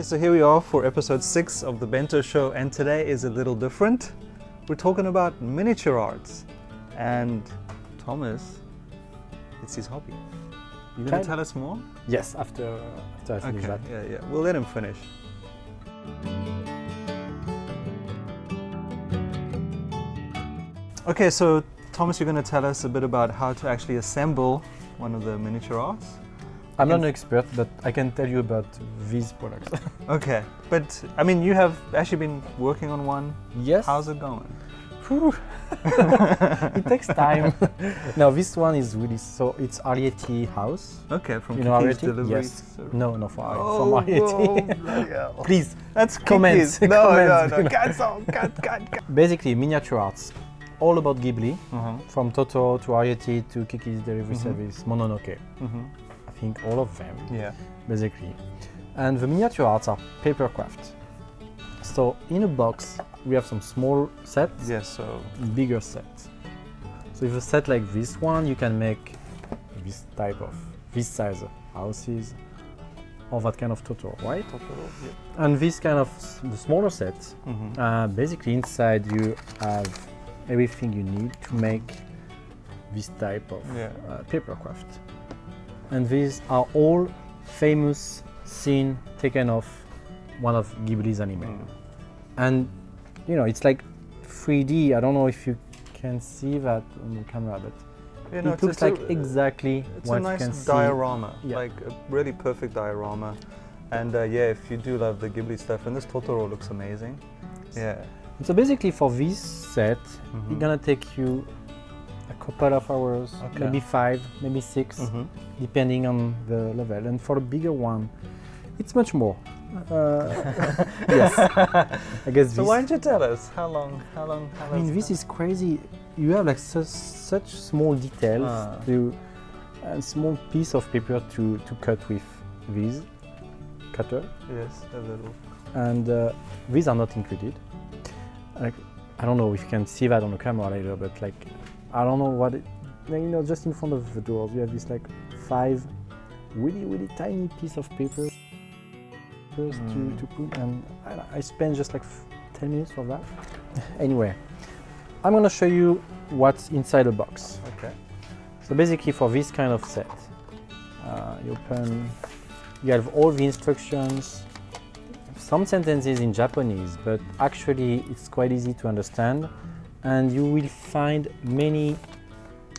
so here we are for episode 6 of the Bento Show, and today is a little different. We're talking about miniature arts, and Thomas, it's his hobby. You going to tell us more? Yes, after I finish that. Yeah, we'll let him finish. Okay, so Thomas, you're going to tell us a bit about how to actually assemble one of the miniature arts. I'm not an expert, but I can tell you about these products. Okay, but I mean, you have actually been working on one. Yes. How's it going? It takes time. No, this one is really it's Ariete house. Okay, from Ariete? Deliveries. Yes. No, from Oh, Ariete. Please, that's comments. No. Cancel. Basically, miniature arts, all about Ghibli, from Toto to Ariete to Kiki's delivery service, Mononoke. I think all of them. Yeah. Basically, and the miniature arts are paper craft. So in a box, we have some small sets. Yes, so bigger sets. So if a set like this one, you can make this size of houses, or that kind of Totoro, right? Totoro, yeah. And this kind of the smaller sets, basically inside you have everything you need to make this type of paper craft. And these are all famous scenes taken off one of Ghibli's anime. And it's like 3D. I don't know if you can see that on the camera, but it looks like exactly what you can see. It's a nice diorama, like a really perfect diorama. And if you do love the Ghibli stuff, and this Totoro looks amazing. Yeah. And so basically for this set, it's gonna take you a couple of hours, maybe 5, maybe 6, depending on the level. And for the bigger one, it's much more. Yes, I guess. So why don't you tell us how long? I mean, this is crazy. You have like such small details and small piece of paper to cut with this cutter. Yes, a little. And these are not included. Like, I don't know if you can see that on the camera later, but like, I don't know what just in front of the doors, you have this like 5 really tiny piece of paper to put, and I spent just like 10 minutes for that. Anyway, I'm gonna show you what's inside the box. Okay. So basically for this kind of set, you have all the instructions, some sentences in Japanese, but actually it's quite easy to understand, and you will find many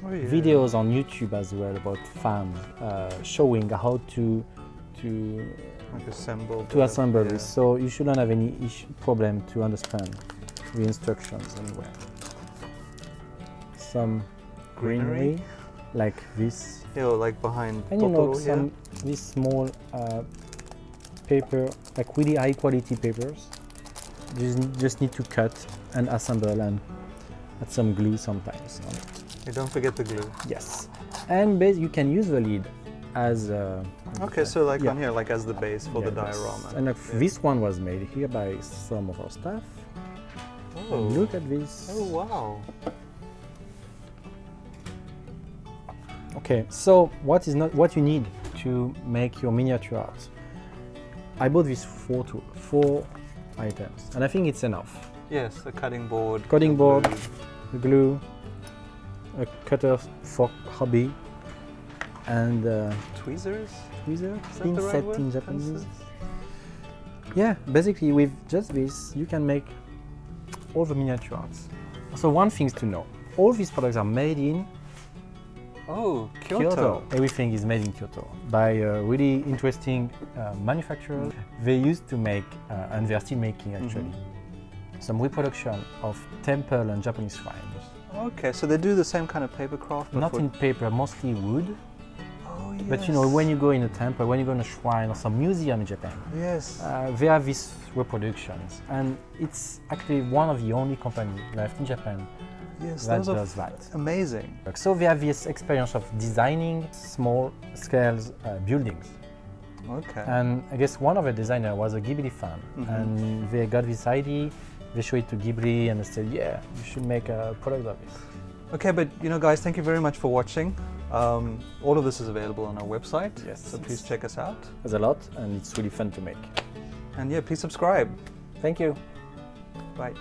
videos on YouTube as well about fans showing how to assemble this. So you shouldn't have any problem to understand the instructions anywhere. Some greenery, like this. Like behind and Totoro, these small paper, like really high quality papers. You just need to cut and assemble and add some glue sometimes on it. You don't forget the glue. Yes. And you can use the lid as so like on here, like as the base for the diorama. And this one was made here by some of our staff. Oh, look at this. Oh wow. Okay, so what you need to make your miniature art? I bought these 4 items, and I think it's enough. Yes, a cutting board. The glue, a cutter for hobby, and tweezers, pinset in Japanese. Yeah, basically with just this, you can make all the miniature arts. So one thing to know, all these products are made in Kyoto. Everything is made in Kyoto by really interesting manufacturers. They used to make, and they're still making actually, some reproduction of temple and Japanese shrines. Okay, so they do the same kind of paper craft? Not in paper, mostly wood. Oh, yes. But when you go in a temple, when you go in a shrine or some museum in Japan, they have these reproductions. And it's actually one of the only companies left in Japan that does that. Amazing. So they have this experience of designing small scale buildings. Okay. And I guess one of the designers was a Ghibli fan, and they got this idea. They showed it to Ghibli and they said, yeah, you should make a product of this. Okay, but guys, thank you very much for watching. All of this is available on our website, so please check us out. There's a lot, and it's really fun to make. And yeah, please subscribe. Thank you. Bye.